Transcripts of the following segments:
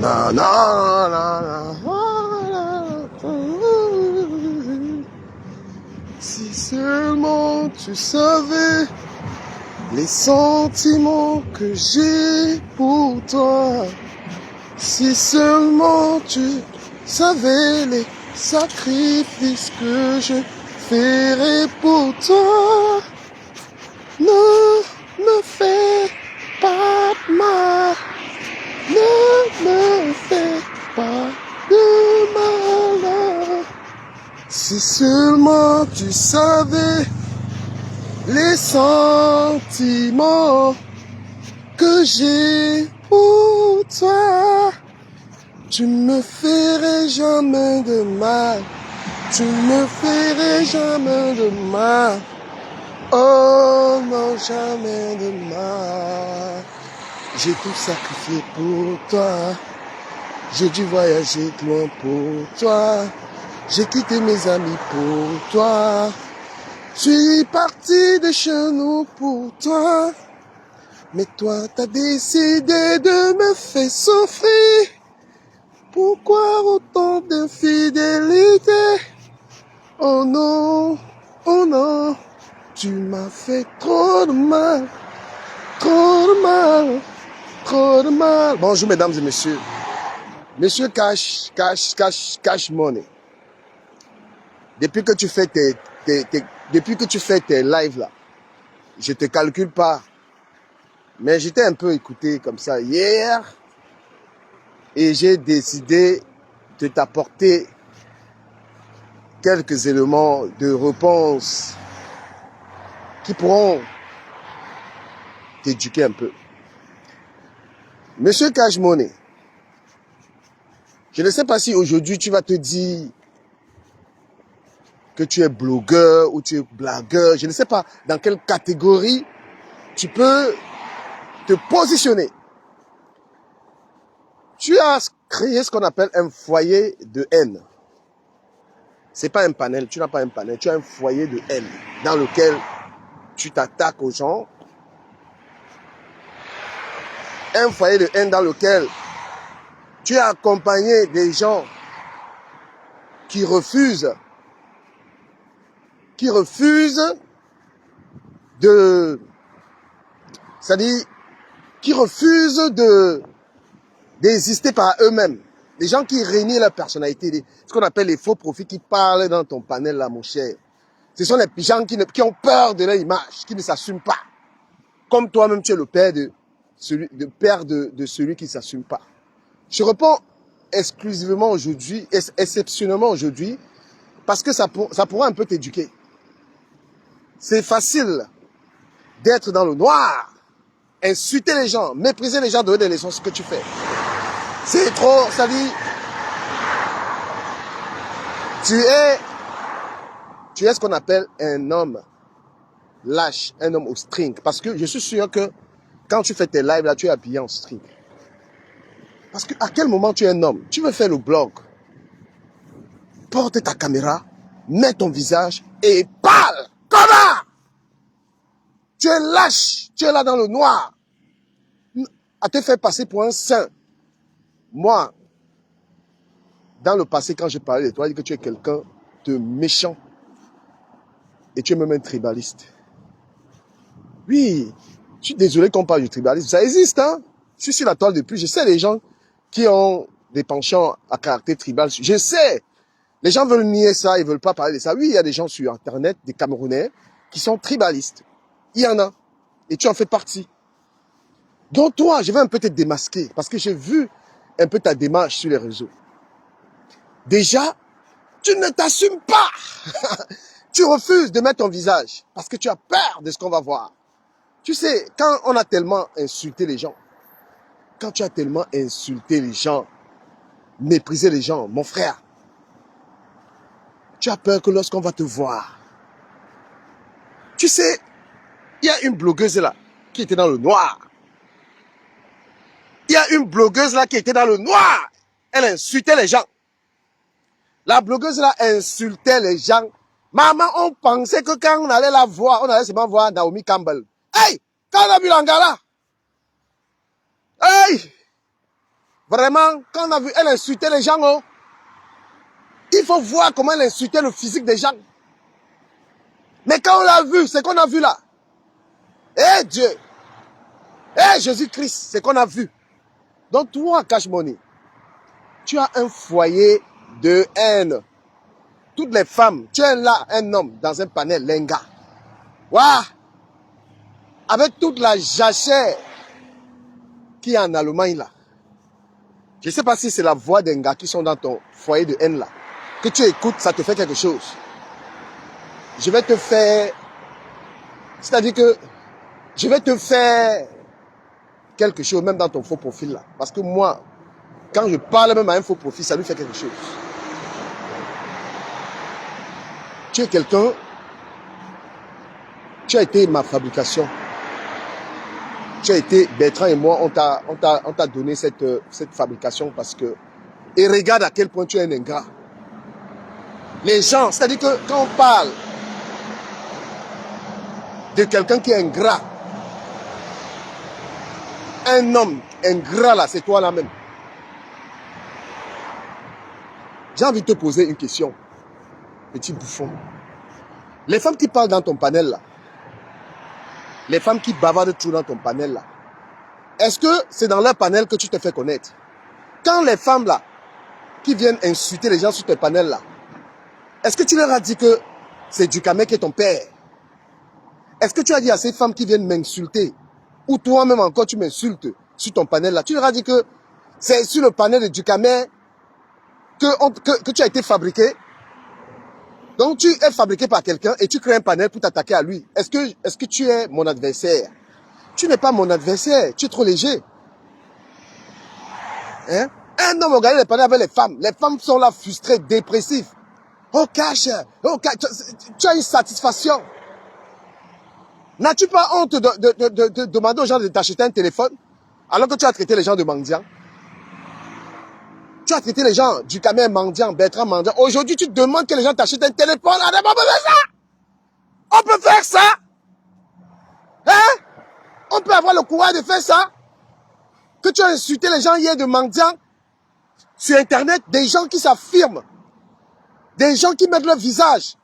Na, na, na, na, na. Si seulement tu savais les sentiments que j'ai pour toi. Si seulement tu savais les sacrifices que je ferai pour toi. Ne me fais pas de mal. Ne me fais pas de mal. Si seulement tu savais les sentiments que j'ai pour toi, tu me ferais jamais de mal. Tu me ferais jamais de mal. Oh non, jamais de mal. J'ai tout sacrifié pour toi. J'ai dû voyager loin pour toi. J'ai quitté mes amis pour toi. Je suis parti de chez nous pour toi. Mais toi, t'as décidé de me faire souffrir. Pourquoi autant d'infidélité? Oh non, oh non. Tu m'as fait trop de mal. Trop de mal. Trop de mal. Bonjour mesdames et messieurs. Monsieur Cash Money. Depuis que tu fais tes lives là, je te calcule pas. Mais j'étais un peu écouté comme ça hier et j'ai décidé de t'apporter quelques éléments de réponse qui pourront t'éduquer un peu. Monsieur Cash Money, je ne sais pas si aujourd'hui tu vas te dire que tu es blogueur ou tu es blagueur. Je ne sais pas dans quelle catégorie tu peux te positionner. Tu as créé ce qu'on appelle un foyer de haine. C'est pas un panel, tu n'as pas un panel, tu as un foyer de haine dans lequel tu t'attaques aux gens. Un foyer de haine dans lequel tu as accompagné des gens qui refusent de, c'est-à-dire qui refusent d'exister par eux-mêmes. Des gens qui réunissent leur personnalité, ce qu'on appelle les faux profils qui parlent dans ton panel là, mon cher. Ce sont les gens qui ont peur de leur image, qui ne s'assument pas. Comme toi-même, tu es le père de celui qui ne s'assume pas. Je réponds exclusivement aujourd'hui, exceptionnellement aujourd'hui, parce que ça pourra un peu t'éduquer. C'est facile d'être dans le noir, insulter les gens, mépriser les gens, donner des leçons, ce que tu fais. C'est trop, ça dit, tu es ce qu'on appelle un homme lâche, un homme au string. Parce que je suis sûr que quand tu fais tes lives là, tu es habillé en string. Parce que à quel moment tu es un homme? Tu veux faire le blog. Porte ta caméra, mets ton visage et parle. Comment? Tu es lâche, tu es là dans le noir. À te faire passer pour un saint. Moi, dans le passé, quand je parlais de toi, je dis que tu es quelqu'un de méchant. Et tu es même un tribaliste. Oui, je suis désolé qu'on parle du tribalisme. Ça existe, hein? Je suis sur la toile depuis. Je sais les gens qui ont des penchants à caractère tribal. Je sais. Les gens veulent nier ça, ils veulent pas parler de ça. Oui, il y a des gens sur Internet, des Camerounais, qui sont tribalistes. Il y en a. Et tu en fais partie. Donc toi, je vais un peu te démasquer, parce que j'ai vu un peu ta démarche sur les réseaux. Déjà, tu ne t'assumes pas. Tu refuses de mettre ton visage, parce que tu as peur de ce qu'on va voir. Tu sais, quand on a tellement insulté les gens, quand tu as tellement insulté les gens, méprisé les gens, mon frère, tu as peur que lorsqu'on va te voir, tu sais, il y a une blogueuse là, qui était dans le noir. Il y a une blogueuse là, qui était dans le noir. Elle insultait les gens. La blogueuse là insultait les gens. Maman, on pensait que quand on allait la voir, on allait seulement voir Naomi Campbell. Hey, quand on a vu l'Angala, hey, Vraiment, quand on a vu, elle insultait les gens, oh, il faut voir comment elle insultait le physique des gens. Mais quand on l'a vu, c'est qu'on a vu là. Eh Dieu, eh Jésus-Christ, c'est qu'on a vu. Donc toi, Cash Money, tu as un foyer de haine. Toutes les femmes, tu es là, un homme, dans un panel, lenga. Waouh! Avec toute la jachère qui est en Allemagne là. Je ne sais pas si c'est la voix d'un gars qui sont dans ton foyer de haine là. Que tu écoutes, ça te fait quelque chose. Je vais te faire... C'est-à-dire que je vais te faire quelque chose, même dans ton faux profil là. Parce que moi, quand je parle même à un faux profil, ça lui fait quelque chose. Tu es quelqu'un, tu as été ma fabrication. Tu as été, Bertrand et moi, on t'a donné cette fabrication parce que... Et regarde à quel point tu es un ingrat. Les gens, c'est-à-dire que quand on parle de quelqu'un qui est ingrat, un homme ingrat là, c'est toi là même. J'ai envie de te poser une question, petit bouffon. Les femmes qui parlent dans ton panel là, les femmes qui bavardent tout dans ton panel là, est-ce que c'est dans leur panel que tu te fais connaître? Quand les femmes là, qui viennent insulter les gens sur ton panel là, est-ce que tu leur as dit que c'est Dukamé qui est ton père? Est-ce que tu as dit à ces femmes qui viennent m'insulter, ou toi-même encore tu m'insultes sur ton panel là, tu leur as dit que c'est sur le panel de Dukamé que tu as été fabriqué? Donc tu es fabriqué par quelqu'un et tu crées un panel pour t'attaquer à lui. Est-ce que tu es mon adversaire? Tu n'es pas mon adversaire, tu es trop léger. Hein? Un homme regarde les panels avec les femmes. Les femmes sont là frustrées, dépressives. Oh cash, tu as une satisfaction. N'as-tu pas honte de demander aux gens de t'acheter un téléphone alors que tu as traité les gens de mendiants? Tu as traité les gens du Dukamé mendiant, Bertrand mendiant. Aujourd'hui, tu demandes que les gens t'achètent un téléphone. On n'a pas besoin de ça. On peut faire ça. Hein? On peut avoir le courage de faire ça. Que tu as insulté les gens hier de mendiants sur Internet, des gens qui s'affirment, des gens qui mettent leur visage,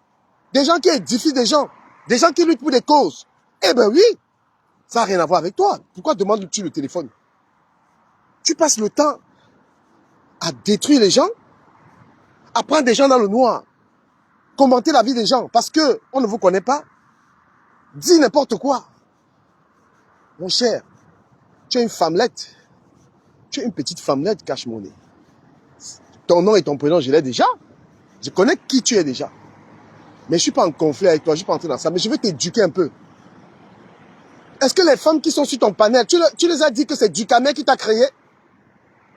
des gens qui édifient des gens, des gens qui luttent pour des causes. Eh ben oui, ça n'a rien à voir avec toi. Pourquoi demandes-tu le téléphone? Tu passes le temps à détruire les gens, à prendre des gens dans le noir, commenter la vie des gens parce que on ne vous connaît pas, dis n'importe quoi. Mon cher, tu es une femmelette. Tu es une petite femmelette, Cash Money. Ton nom et ton prénom, je l'ai déjà. Je connais qui tu es déjà. Mais je ne suis pas en conflit avec toi, je ne suis pas entré dans ça. Mais je vais t'éduquer un peu. Est-ce que les femmes qui sont sur ton panel, tu les as dit que c'est Dukamé qui t'a créé?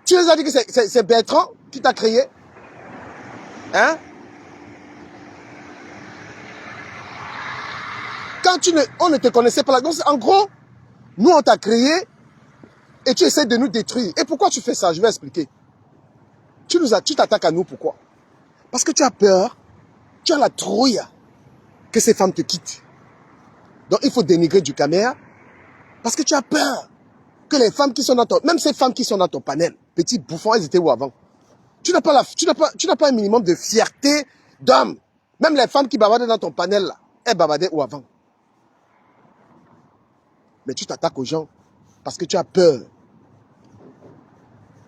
Tu les as dit que c'est Bertrand qui t'a créé? Hein? Quand on ne te connaissait pas là. Donc, en gros, nous, on t'a créé et tu essaies de nous détruire. Et pourquoi tu fais ça? Je vais expliquer. Tu t'attaques à nous, pourquoi? Parce que tu as peur, tu as la trouille que ces femmes te quittent. Donc, il faut dénigrer Dukamé parce que tu as peur que les femmes qui sont dans ton... Même ces femmes qui sont dans ton panel, petits bouffons, elles étaient où avant? Tu n'as pas un minimum de fierté d'homme. Même les femmes qui bavardaient dans ton panel, là, elles bavardaient où avant? Mais tu t'attaques aux gens parce que tu as peur.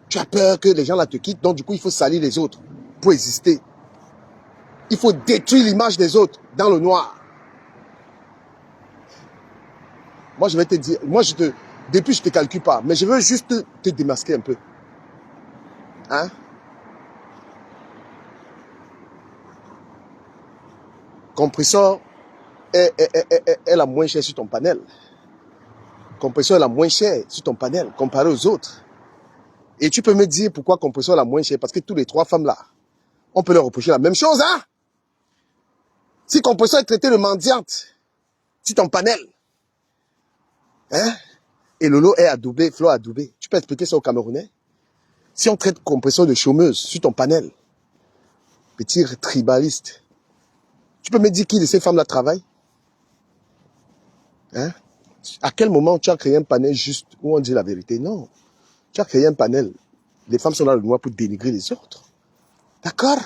Tu as peur que les gens là te quittent, donc du coup, il faut salir les autres pour exister. Il faut détruire l'image des autres dans le noir. Moi, je vais te dire, depuis, je ne te calcule pas, mais je veux juste te démasquer un peu. Hein? Compressor est la moins chère sur ton panel. Compressor est la moins chère sur ton panel, comparé aux autres. Et tu peux me dire pourquoi Compressor est la moins chère, parce que tous les trois femmes là, on peut leur reprocher la même chose, hein? Si Compressor est traité de mendiante, sur ton panel, hein? Et Lolo est adoubé, Flo adoubé. Tu peux expliquer ça aux Camerounais? Si on traite Compressor de chômeuse sur ton panel, petit tribaliste, tu peux me dire qui de ces femmes-là travaille? Hein? À quel moment tu as créé un panel juste où on dit la vérité? Non. Tu as créé un panel Les femmes sont dans le noir pour dénigrer les autres. D'accord?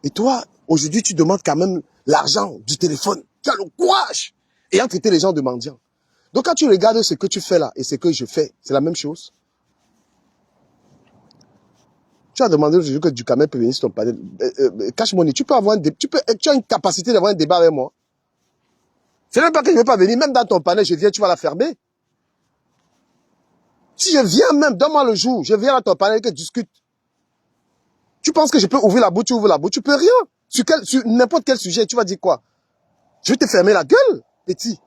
Et toi, aujourd'hui, tu demandes quand même l'argent du téléphone. Tu as le courage. Ayant traité les gens de mendiants. Donc quand tu regardes ce que tu fais là et ce que je fais, c'est la même chose. Tu as demandé aujourd'hui que Duhamel peut venir sur ton panel. Cash Money, tu as une capacité d'avoir un débat avec moi. C'est même pas que je ne veux pas venir. Même dans ton panel, je viens, tu vas la fermer. Si je viens même, donne-moi le jour, je viens dans ton panel et que je discute. Tu penses que je peux ouvrir la bouche, tu ouvres la bouche, tu peux rien. Sur n'importe quel sujet, tu vas dire quoi? Je vais te fermer la gueule, petit.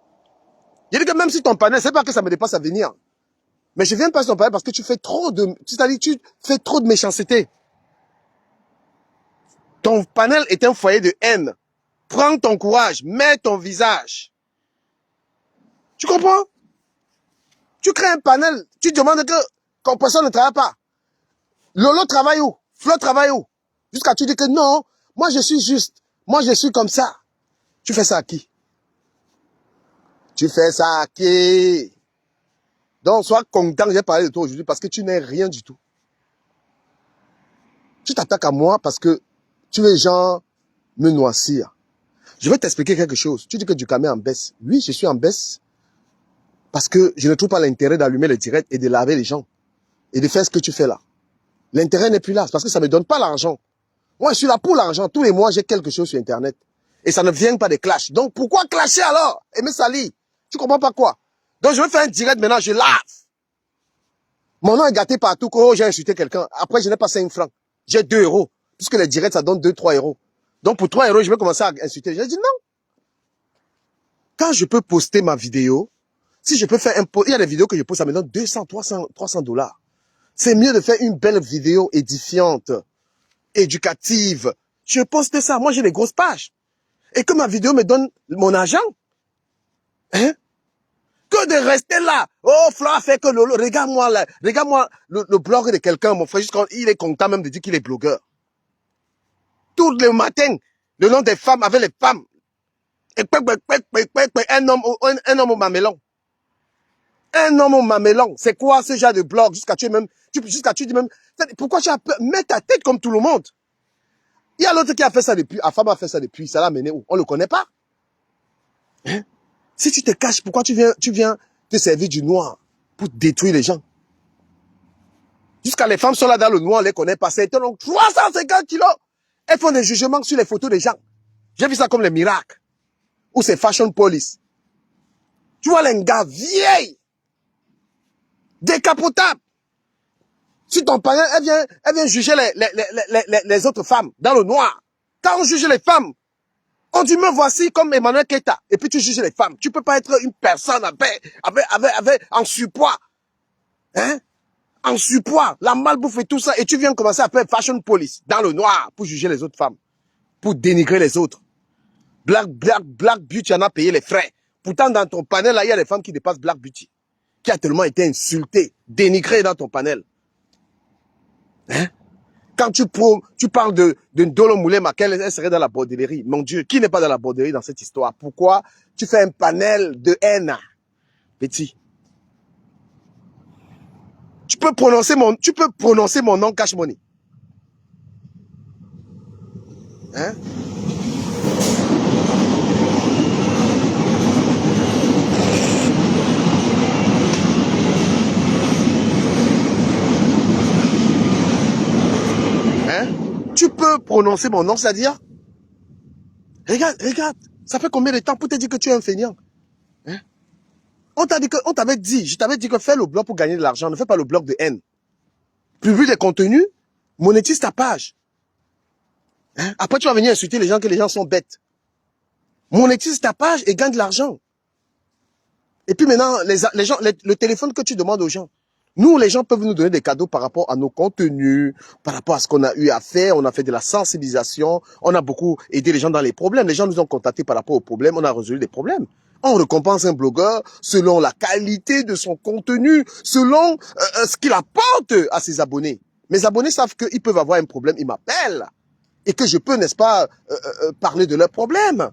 Je dis que même si ton panel, c'est pas que ça me dépasse à venir. Mais je viens pas sur ton panel parce que tu fais trop de, c'est-à-dire tu fais trop de méchanceté. Ton panel est un foyer de haine. Prends ton courage, mets ton visage. Tu comprends? Tu crées un panel, tu demandes que personne ne travaille pas. Lolo travaille où? Flo travaille où? Jusqu'à tu dis que non, moi je suis juste, moi je suis comme ça. Tu fais ça à qui? Tu fais ça à qui? Donc sois content que j'ai parlé de toi aujourd'hui parce que tu n'es rien du tout. Tu t'attaques à moi parce que tu veux genre me noircir. Je vais t'expliquer quelque chose. Tu dis que Duhamel est en baisse. Oui, je suis en baisse parce que je ne trouve pas l'intérêt d'allumer le direct et de laver les gens et de faire ce que tu fais là. L'intérêt n'est plus là, c'est parce que ça ne me donne pas l'argent. Moi, je suis là pour l'argent. Tous les mois, j'ai quelque chose sur Internet. Et ça ne vient pas des clashs. Donc, pourquoi clasher alors? Et me salir? Tu comprends pas quoi? Donc, je vais faire un direct maintenant, je lave. Mon nom est gâté partout. Oh, j'ai insulté quelqu'un. Après, je n'ai pas 5 francs. J'ai 2 euros. Puisque les directs, ça donne 2, 3 euros. Donc, pour 3 euros, je vais commencer à insulter. J'ai dit non. Quand je peux poster ma vidéo, si je peux faire un post, il y a des vidéos que je poste, ça me donne 200, 300 dollars. C'est mieux de faire une belle vidéo édifiante, éducative. Je poste ça. Moi, j'ai des grosses pages. Et que ma vidéo me donne mon argent. Hein? Que de rester là. Oh, Flo a fait que Lolo. Regarde-moi là. Regarde-moi le blog de quelqu'un, mon frère. Jusqu'à il est content même de dire qu'il est blogueur. Tout le matin, le nom des femmes avec les femmes. Et un homme au mamelon. Un homme au mamelon. C'est quoi ce genre de blog? Jusqu'à tu dis même, pourquoi tu as peur? Mets ta tête comme tout le monde. Il y a l'autre qui a fait ça depuis, la femme a fait ça depuis, ça l'a mené où? On le connaît pas. Hein? Si tu te caches, pourquoi tu viens te servir du noir pour détruire les gens? Jusqu'à les femmes sont là dans le noir, on les connaît pas. C'est 350 kilos. Elles font des jugements sur les photos des gens. J'ai vu ça comme les miracles. Ou c'est Fashion Police. Tu vois les gars vieilles, décapotables. Si ton panel, elle vient juger les autres femmes dans le noir. Quand on juge les femmes, on dit, me voici comme Emmanuel Keita. Et puis tu juges les femmes. Tu peux pas être une personne en surpoids. Hein? En surpoids, la malbouffe et tout ça. Et tu viens commencer à faire Fashion Police dans le noir pour juger les autres femmes. Pour dénigrer les autres. Black Beauty en a payé les frais. Pourtant, dans ton panel, là, il y a des femmes qui dépassent Black Beauty. Qui a tellement été insultées, dénigrées dans ton panel. Hein? Quand tu parles de Ndolo Moulema, elle serait dans la bordellerie. Mon Dieu, qui n'est pas dans la bordellerie dans cette histoire? Pourquoi tu fais un panel de haine? Petit. Tu peux prononcer mon nom Cash Money. Hein? Hein? Tu peux prononcer mon nom, c'est-à-dire? Regarde. Ça fait combien de temps pour te dire que tu es un feignant? Hein? On t'avait dit, je t'avais dit que fais le blog pour gagner de l'argent, ne fais pas le blog de haine. Publie des contenus, monétise ta page. Hein? Après, tu vas venir insulter les gens que les gens sont bêtes. Monétise ta page et gagne de l'argent. Et puis maintenant, les gens, le téléphone que tu demandes aux gens. Nous, les gens peuvent nous donner des cadeaux par rapport à nos contenus, par rapport à ce qu'on a eu à faire. On a fait de la sensibilisation. On a beaucoup aidé les gens dans les problèmes. Les gens nous ont contactés par rapport aux problèmes. On a résolu des problèmes. On récompense un blogueur selon la qualité de son contenu, selon ce qu'il apporte à ses abonnés. Mes abonnés savent qu'ils peuvent avoir un problème, ils m'appellent. Et que je peux, n'est-ce pas, parler de leurs problèmes.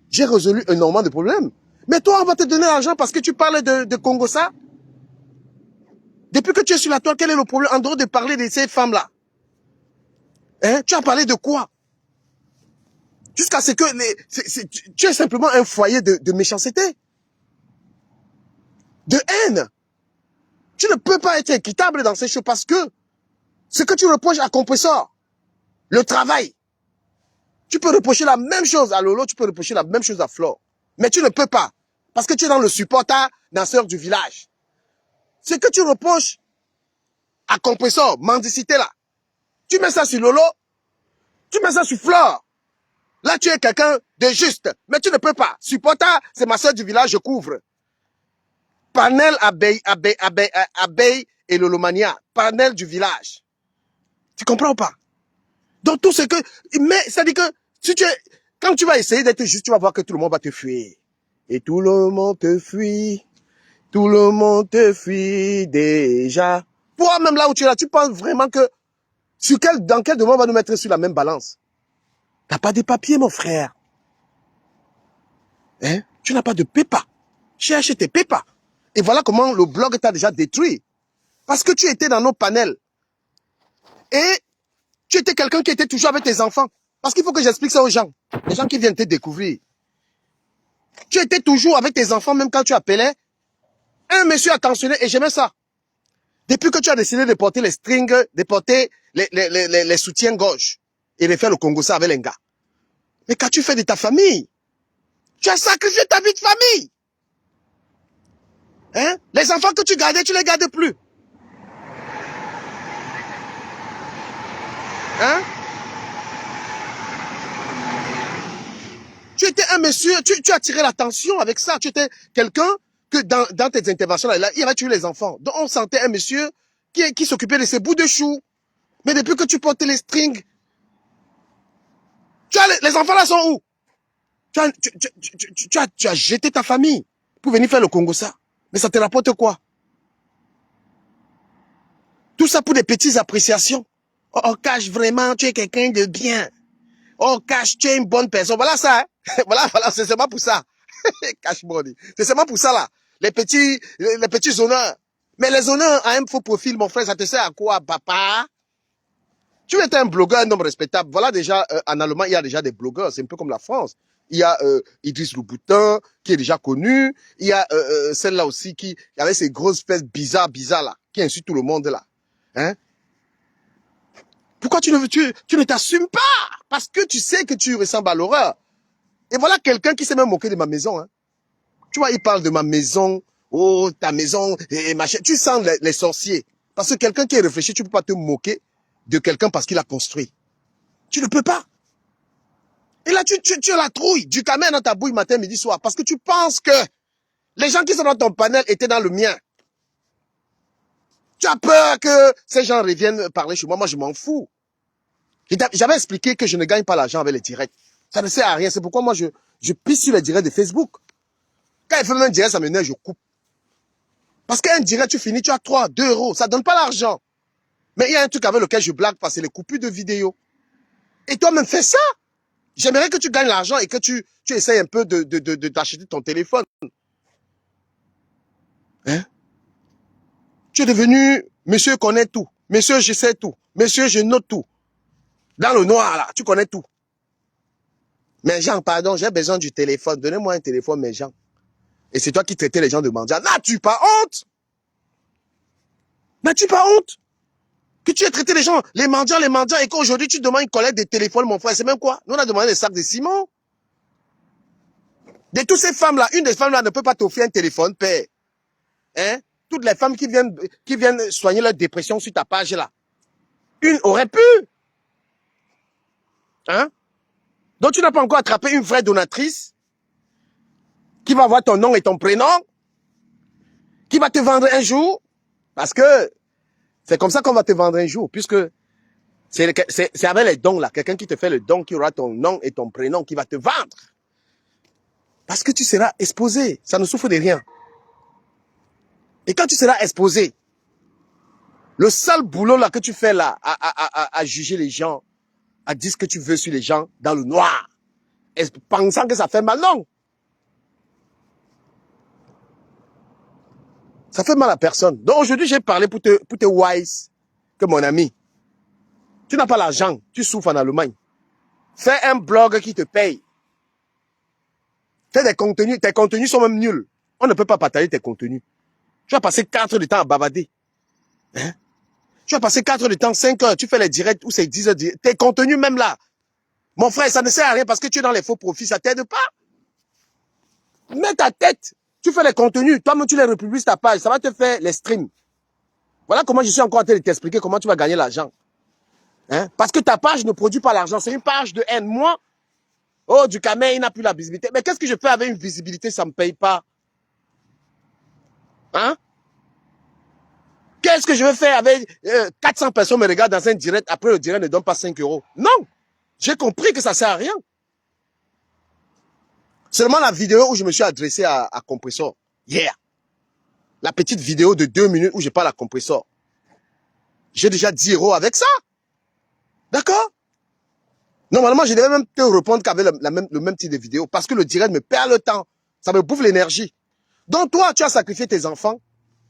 J'ai résolu énormément de problèmes. Mais toi, on va te donner l'argent parce que tu parles de Congo ça. Depuis que tu es sur la toile, quel est le problème en dehors de parler de ces femmes-là? Hein? Tu as parlé de quoi? Jusqu'à ce que tu es simplement un foyer de méchanceté, de haine. Tu ne peux pas être équitable dans ces choses parce que ce que tu reproches à Compressor, le travail, tu peux reprocher la même chose à Lolo, tu peux reprocher la même chose à Flore. Mais tu ne peux pas parce que tu es dans le supporter danseur du village. Ce que tu reproches à Compressor, mendicité là, tu mets ça sur Lolo, tu mets ça sur Flore. Là, tu es quelqu'un de juste, mais tu ne peux pas. Supporter, c'est ma soeur du village, je couvre. Panel, abeille et Lolomania. Panel du village. Tu comprends ou pas? Donc, tout ce que... Mais, ça dit que, si tu es, quand tu vas essayer d'être juste, tu vas voir que tout le monde va te fuir. Et tout le monde te fuit. Tout le monde te fuit déjà. Toi, même là où tu es là, tu penses vraiment que... dans quel domaine on va nous mettre sur la même balance? T'as pas de papier, mon frère. Hein? Tu n'as pas de pépa. Cherche tes pépas. Et voilà comment le blog t'a déjà détruit. Parce que tu étais dans nos panels. Et tu étais quelqu'un qui était toujours avec tes enfants. Parce qu'il faut que j'explique ça aux gens. Les gens qui viennent te découvrir. Tu étais toujours avec tes enfants, même quand tu appelais. Un monsieur attentionné, et j'aimais ça. Depuis que tu as décidé de porter les strings, de porter les soutiens-gorge, et de faire le Congo ça avec les gars. Mais qu'as-tu fait de ta famille? Tu as sacrifié ta vie de famille. Hein? Les enfants que tu gardais, tu les gardes plus. Hein? Tu étais un monsieur, tu as attiré l'attention avec ça. Tu étais quelqu'un que dans tes interventions, là, il avait tué les enfants. Donc on sentait un monsieur qui s'occupait de ses bouts de choux. Mais depuis que tu portes les strings, les enfants là sont où? Tu as jeté ta famille pour venir faire le Congo ça. Mais ça te rapporte quoi? Tout ça pour des petites appréciations. Oh, Cash, vraiment, tu es quelqu'un de bien. Oh, Cash, tu es une bonne personne. Voilà ça, hein? Voilà, c'est seulement pour ça. Cash money. C'est seulement pour ça, là. Les petits honneurs. Mais les honneurs à un faux profil, mon frère, ça te sert à quoi, papa? Tu étais un blogueur, un homme respectable. Voilà déjà, en Allemagne, il y a déjà des blogueurs. C'est un peu comme la France. Il y a Idriss Louboutin, qui est déjà connu. Il y a celle-là aussi qui avait ces grosses fesses bizarres là, qui insulte tout le monde là. Hein? Pourquoi tu ne t'assumes pas? Parce que tu sais que tu ressembles à l'horreur. Et voilà quelqu'un qui s'est même moqué de ma maison. Hein. Tu vois, il parle de ma maison. Oh, ta maison, et machin. Tu sens les sorciers. Parce que quelqu'un qui est réfléchi, tu ne peux pas te moquer de quelqu'un parce qu'il a construit. Tu ne peux pas. Et là, tu as la trouille du camel dans ta bouille matin, midi, soir. Parce que tu penses que les gens qui sont dans ton panel étaient dans le mien. Tu as peur que ces gens reviennent parler chez moi. Moi, je m'en fous. J'avais expliqué que je ne gagne pas l'argent avec les directs. Ça ne sert à rien. C'est pourquoi moi, je pisse sur les directs de Facebook. Quand il fait même un direct, ça m'énerve, je coupe. Parce qu'un direct, tu finis, tu as 3, 2 euros. Ça ne donne pas l'argent. Mais il y a un truc avec lequel je blague parce que c'est les coupures de vidéos. Et toi-même, fais ça. J'aimerais que tu gagnes l'argent et que tu essayes un peu d'acheter ton téléphone. Hein? Tu es devenu, monsieur connaît tout. Monsieur, je sais tout. Monsieur, je note tout. Dans le noir, là, tu connais tout. Mais Jean, pardon, j'ai besoin du téléphone. Donnez-moi un téléphone, mais Jean. Et c'est toi qui traitais les gens de mendiants. N'as-tu pas honte? N'as-tu pas honte? Que tu aies traité les mendiants, et qu'aujourd'hui tu demandes une collecte de téléphone, mon frère. C'est même quoi? Nous, on a demandé des sacs de ciment. De toutes ces femmes-là, une des femmes-là ne peut pas t'offrir un téléphone, père. Hein? Toutes les femmes qui viennent soigner leur dépression sur ta page là. Une aurait pu. Hein? Donc tu n'as pas encore attrapé une vraie donatrice qui va avoir ton nom et ton prénom, qui va te vendre un jour, parce que c'est comme ça qu'on va te vendre un jour, puisque c'est avec les dons là, quelqu'un qui te fait le don, qui aura ton nom et ton prénom, qui va te vendre. Parce que tu seras exposé, ça ne souffre de rien. Et quand tu seras exposé, le sale boulot là que tu fais là, à juger les gens, à dire ce que tu veux sur les gens dans le noir, pensant que ça fait mal, non. Ça fait mal à personne. Donc aujourd'hui, j'ai parlé pour te wise que mon ami. Tu n'as pas l'argent, tu souffres en Allemagne. Fais un blog qui te paye. Fais des contenus, tes contenus sont même nuls. On ne peut pas partager tes contenus. Tu vas passer 4 heures de temps à bavarder. Hein? Tu vas passer 4 heures de temps, 5 heures, tu fais les directs ou c'est 10 heures. Tes contenus même là. Mon frère, ça ne sert à rien parce que tu es dans les faux profits, ça t'aide pas. Mets ta tête. Tu fais les contenus, toi-même tu les republies sur ta page, ça va te faire les streams. Voilà comment je suis encore en train de t'expliquer comment tu vas gagner l'argent. Hein? Parce que ta page ne produit pas l'argent, c'est une page de haine. Moi, oh, du Camet, il n'a plus la visibilité. Mais qu'est-ce que je fais avec une visibilité, ça ne me paye pas? Hein? Qu'est-ce que je vais faire avec 400 personnes me regardent dans un direct, après le direct ne donne pas 5 euros? Non! J'ai compris que ça ne sert à rien. Seulement la vidéo où je me suis adressé à Compressor, hier. La petite vidéo de 2 minutes où je parle à Compressor. J'ai déjà 10 euros avec ça. D'accord? Normalement, je devais même te répondre qu'avec le même type de vidéo parce que le direct me perd le temps. Ça me bouffe l'énergie. Donc toi, tu as sacrifié tes enfants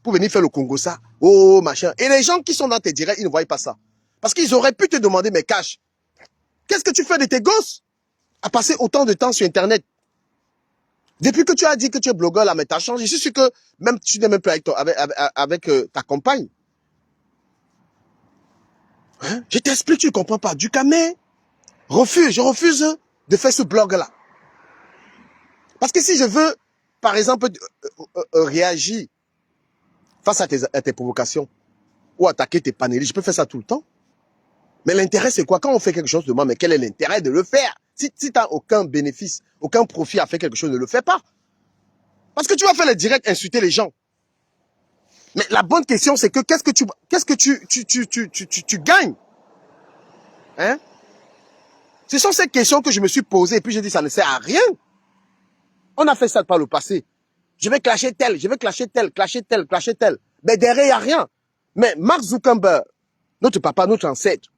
pour venir faire le Congo ça. Oh, machin. Et les gens qui sont dans tes directs, ils ne voient pas ça. Parce qu'ils auraient pu te demander, mais cash, qu'est-ce que tu fais de tes gosses à passer autant de temps sur Internet? Depuis que tu as dit que tu es blogueur là, mais tu as changé. Je suis sûr que même tu n'es même plus avec ta compagne. Hein? Je t'explique, tu ne comprends pas. Du Camet, je refuse de faire ce blog-là. Parce que si je veux, par exemple, réagir face à tes provocations ou attaquer tes panélistes, je peux faire ça tout le temps. Mais l'intérêt, c'est quoi? Quand on fait quelque chose de moi, mais quel est l'intérêt de le faire? Si tu n'as aucun bénéfice, aucun profit à faire quelque chose, ne le fais pas. Parce que tu vas faire le direct, insulter les gens. Mais la bonne question, c'est que qu'est-ce que tu gagnes? Hein? Ce sont ces questions que je me suis posées et puis j'ai dit ça ne sert à rien. On a fait ça par le passé. Je vais clasher tel, je vais clasher tel, clasher tel, clasher tel. Mais derrière, il n'y a rien. Mais Mark Zuckerberg, notre papa, notre ancêtre,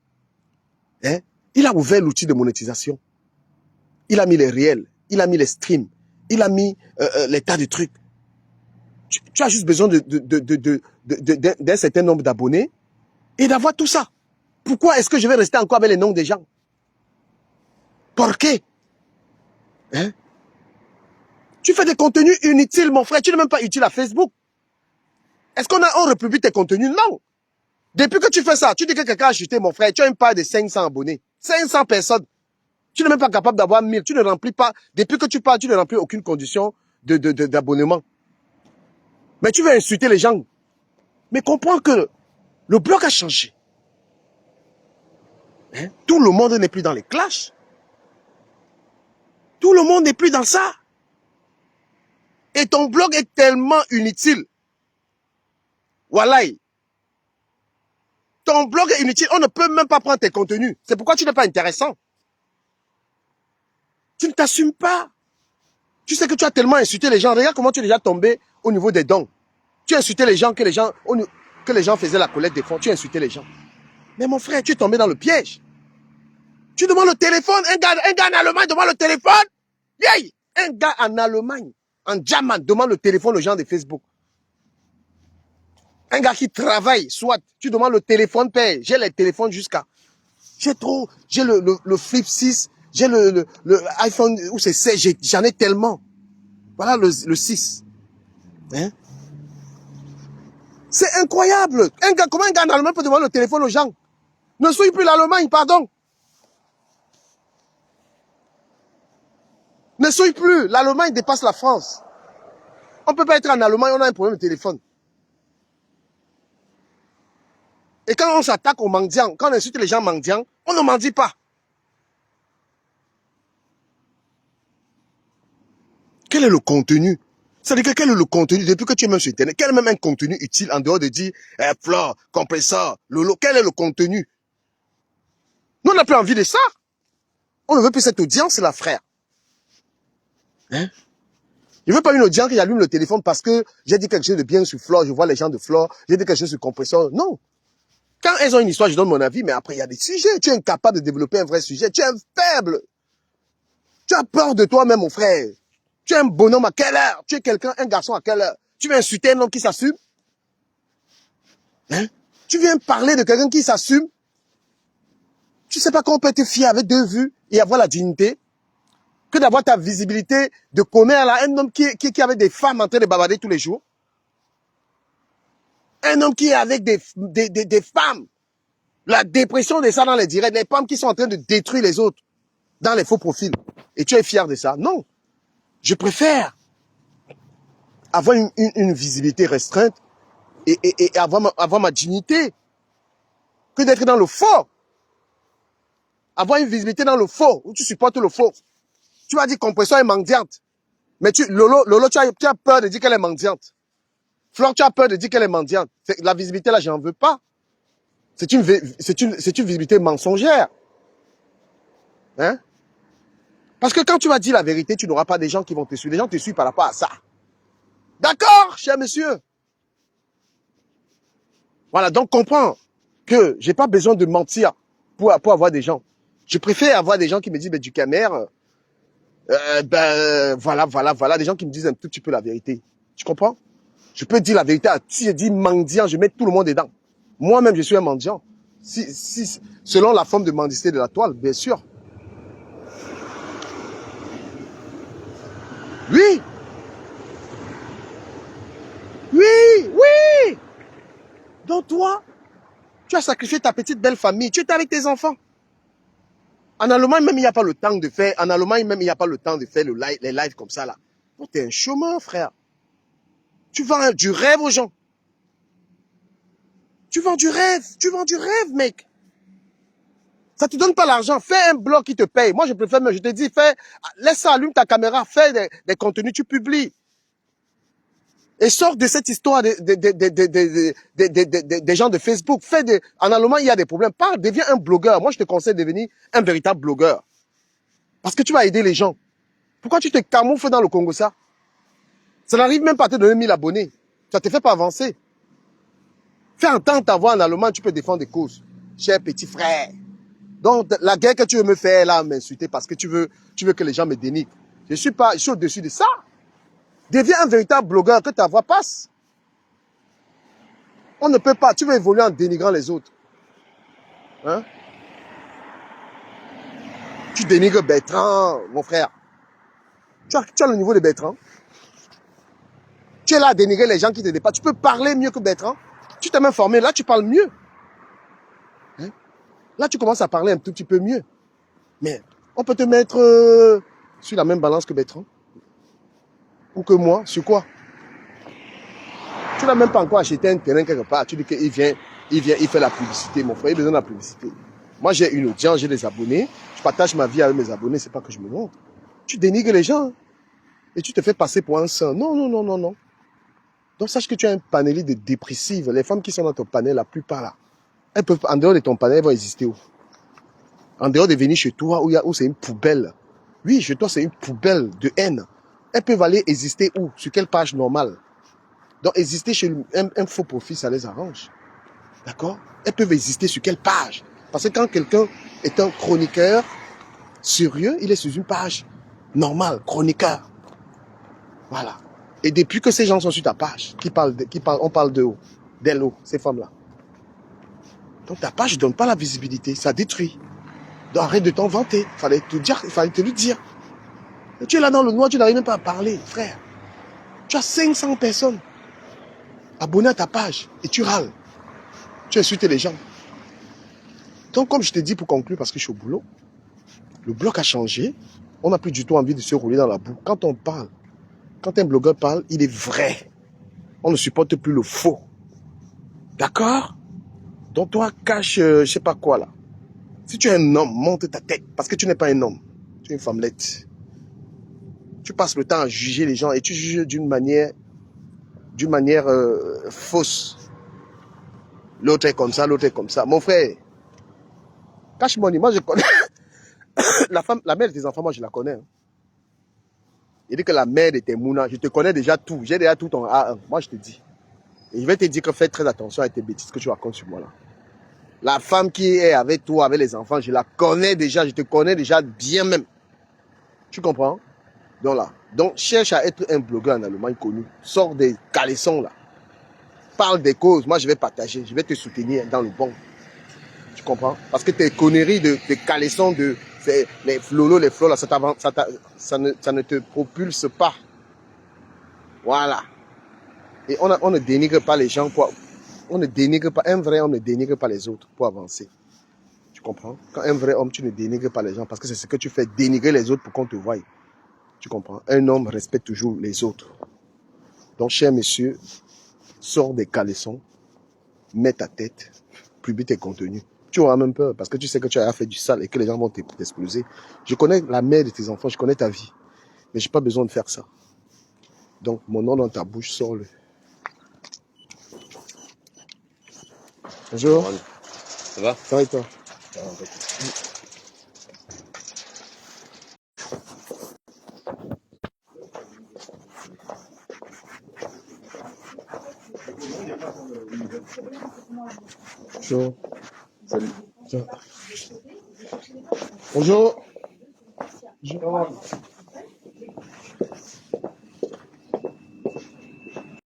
hein, il a ouvert l'outil de monétisation. Il a mis les réels, il a mis les streams, il a mis les tas de trucs. Tu as juste besoin d'un certain nombre d'abonnés et d'avoir tout ça. Pourquoi est-ce que je vais rester encore avec les noms des gens? Pourquoi? Hein? Tu fais des contenus inutiles, mon frère. Tu n'es même pas utile à Facebook. Est-ce qu'on republie tes contenus? Non. Depuis que tu fais ça, tu dis que quelqu'un a acheté, mon frère, tu as une part de 500 abonnés. 500 personnes. Tu n'es même pas capable d'avoir 1000. Tu ne remplis pas. Depuis que tu parles, tu ne remplis aucune condition d'abonnement. Mais tu veux insulter les gens. Mais comprends que le blog a changé. Hein? Tout le monde n'est plus dans les clashs. Tout le monde n'est plus dans ça. Et ton blog est tellement inutile. Wallahi. Ton blog est inutile. On ne peut même pas prendre tes contenus. C'est pourquoi tu n'es pas intéressant. Tu ne t'assumes pas. Tu sais que tu as tellement insulté les gens. Regarde comment tu es déjà tombé au niveau des dons. Tu as insulté les gens, que les gens faisaient la collecte des fonds. Tu as insulté les gens. Mais mon frère, tu es tombé dans le piège. Tu demandes le téléphone. Un gars en Allemagne demande le téléphone. Yay! Un gars en Allemagne, en Germany, demande le téléphone aux gens de Facebook. Un gars qui travaille, soit, tu demandes le téléphone, paye. J'ai les téléphones jusqu'à... J'ai le Flip 6, j'ai le iPhone, où c'est 16, j'en ai tellement. Voilà le 6. Hein? C'est incroyable. Comment un gars en Allemagne peut demander le téléphone aux gens? Ne soyez plus l'Allemagne, pardon. Ne soyez plus. L'Allemagne dépasse la France. On ne peut pas être en Allemagne, on a un problème de téléphone. Et quand on s'attaque aux mendiants, quand on insulte les gens mendiants, on ne mendie pas. Quel est le contenu? C'est-à-dire quel est le contenu depuis que tu es même sur Internet? Quel est même un contenu utile en dehors de dire Flore, Compressor, Lolo? Quel est le contenu? Nous, on n'a plus envie de ça. On ne veut plus cette audience, là, frère. Hein? Je ne veux pas une audience qui allume le téléphone parce que j'ai dit quelque chose de bien sur Flore, je vois les gens de Flore, j'ai dit quelque chose sur Compressor. Non. Quand elles ont une histoire, je donne mon avis, mais après, il y a des sujets. Tu es incapable de développer un vrai sujet. Tu es un faible. Tu as peur de toi-même, mon frère. Tu es un bonhomme à quelle heure? Tu es quelqu'un, un garçon à quelle heure? Tu veux insulter un homme qui s'assume? Hein? Tu viens parler de quelqu'un qui s'assume. Tu sais pas qu'on peut être fier avec 2 vues et avoir la dignité que d'avoir ta visibilité, de connaître là, un homme qui avait des femmes en train de bavarder tous les jours. Un homme qui est avec des femmes. La dépression de ça dans les directs. Les femmes qui sont en train de détruire les autres dans les faux profils. Et tu es fier de ça? Non. Je préfère avoir une visibilité restreinte et avoir ma dignité que d'être dans le faux. Avoir une visibilité dans le faux, où tu supportes le faux. Tu vas dire compression est mendiante. Mais Lolo, tu as peur de dire qu'elle est mendiante. Flore, tu as peur de dire qu'elle est mendiante. La visibilité là, j'en veux pas. C'est une visibilité mensongère. Hein? Parce que quand tu vas dire la vérité, tu n'auras pas des gens qui vont te suivre. Les gens te suivent par rapport à ça. D'accord, cher monsieur? Voilà, donc comprends que j'ai pas besoin de mentir pour avoir des gens. Je préfère avoir des gens qui me disent, du Camer, voilà, des gens qui me disent un tout petit peu la vérité. Tu comprends? Je peux dire la vérité. Si je dis mendiant, je mets tout le monde dedans. Moi-même, je suis un mendiant. Selon la forme de mendicité de la toile, bien sûr. Oui, oui. Donc toi, tu as sacrifié ta petite belle famille. Tu étais avec tes enfants. En Allemagne, même, il n'y a pas le temps de faire. En Allemagne, même, il n'y a pas le temps de faire les lives comme ça, là. Donc, t'es un chômeur, frère. Tu vends du rêve aux gens. Tu vends du rêve, mec. Ça te donne pas l'argent. Fais un blog qui te paye. Moi, je préfère, je te dis, laisse ça, allume ta caméra, fais des contenus, tu publies. Et sors de cette histoire des gens de Facebook. En Allemagne, il y a des problèmes. Deviens un blogueur. Moi, je te conseille de devenir un véritable blogueur. Parce que tu vas aider les gens. Pourquoi tu te camoufles dans le Congo, ça? Ça n'arrive même pas à te donner 1000 abonnés. Ça te fait pas avancer. Fais entendre ta voix en Allemagne, tu peux défendre des causes. Cher petit frère. Donc, la guerre que tu veux me faire, là, m'insulter parce que tu veux que les gens me dénigrent. Je suis au-dessus de ça. Deviens un véritable blogueur, que ta voix passe. On ne peut pas. Tu veux évoluer en dénigrant les autres. Hein? Tu dénigres Bertrand, mon frère. Tu as le niveau de Bertrand. Tu es là à dénigrer les gens qui te dépassent. Tu peux parler mieux que Bertrand. Tu t'es même formé. Là, tu parles mieux. Hein? Là, tu commences à parler un tout petit peu mieux. Mais on peut te mettre sur la même balance que Bertrand. Ou que moi. Sur quoi? Tu n'as même pas encore acheté un terrain quelque part. Tu dis qu'il vient, il fait la publicité. Mon frère, il a besoin de la publicité. Moi, j'ai une audience, j'ai des abonnés. Je partage ma vie avec mes abonnés. C'est pas que je me montre. Tu dénigres les gens. Et tu te fais passer pour un saint. Non, non, non, non, non. Donc, sache que tu as un panel de dépressives. Les femmes qui sont dans ton panel, la plupart là, elles peuvent, en dehors de ton panel, elles vont exister où? En dehors de venir chez toi où c'est une poubelle. Oui, chez toi, c'est une poubelle de haine. Elles peuvent aller exister où? Sur quelle page normale? Donc, exister chez un faux profil, ça les arrange. D'accord? Elles peuvent exister sur quelle page? Parce que quand quelqu'un est un chroniqueur sérieux, il est sur une page normale, chroniqueur. Voilà. Et depuis que ces gens sont sur ta page, on parle d'elles, ces femmes-là. Donc ta page ne donne pas la visibilité, ça détruit. Donc arrête de t'en vanter, il fallait te le dire. Et tu es là dans le noir, tu n'arrives même pas à parler, frère. Tu as 500 personnes abonnées à ta page et tu râles. Tu insultes les gens. Donc comme je te dis pour conclure, parce que je suis au boulot, le bloc a changé. On n'a plus du tout envie de se rouler dans la boue. Quand on parle, quand un blogueur parle, il est vrai. On ne supporte plus le faux. D'accord? Donc toi, cache, je sais pas quoi là. Si tu es un homme, monte ta tête. Parce que tu n'es pas un homme. Tu es une femmelette. Tu passes le temps à juger les gens et tu juges d'une manière fausse. L'autre est comme ça, l'autre est comme ça. Mon frère, cache mon moi je connais. La mère de tes enfants, moi je la connais. Hein. Il dit que la mère de tes mouna, je te connais déjà tout. J'ai déjà tout en A1. Moi je te dis. Et je vais te dire que fais très attention à tes bêtises que tu racontes sur moi là. La femme qui est avec toi, avec les enfants, je la connais déjà, je te connais déjà bien même. Tu comprends? Donc là, cherche à être un blogueur en Allemagne connu. Sors des caleçons là. parle des causes, moi je vais partager, je vais te soutenir dans le bon. Tu comprends? Parce que tes conneries de caleçons, les flolos, là, ça ne te propulse pas. Voilà. Et on ne dénigre pas les gens, quoi. On ne dénigre pas, un vrai homme ne dénigre pas les autres pour avancer. Tu comprends? Quand un vrai homme, tu ne dénigres pas les gens parce que c'est ce que tu fais, dénigrer les autres pour qu'on te voie. Tu comprends? Un homme respecte toujours les autres. Donc, cher monsieur, sors des caleçons, mets ta tête, publie tes contenus. Tu auras même peur parce que tu sais que tu as fait du sale et que les gens vont t'exploser. Je connais la mère de tes enfants, je connais ta vie. Mais je n'ai pas besoin de faire ça. Donc, mon nom dans ta bouche, sors-le. Bonjour. Ça va? Ça va et toi? Bonjour. Salut. Bonjour. Bonjour.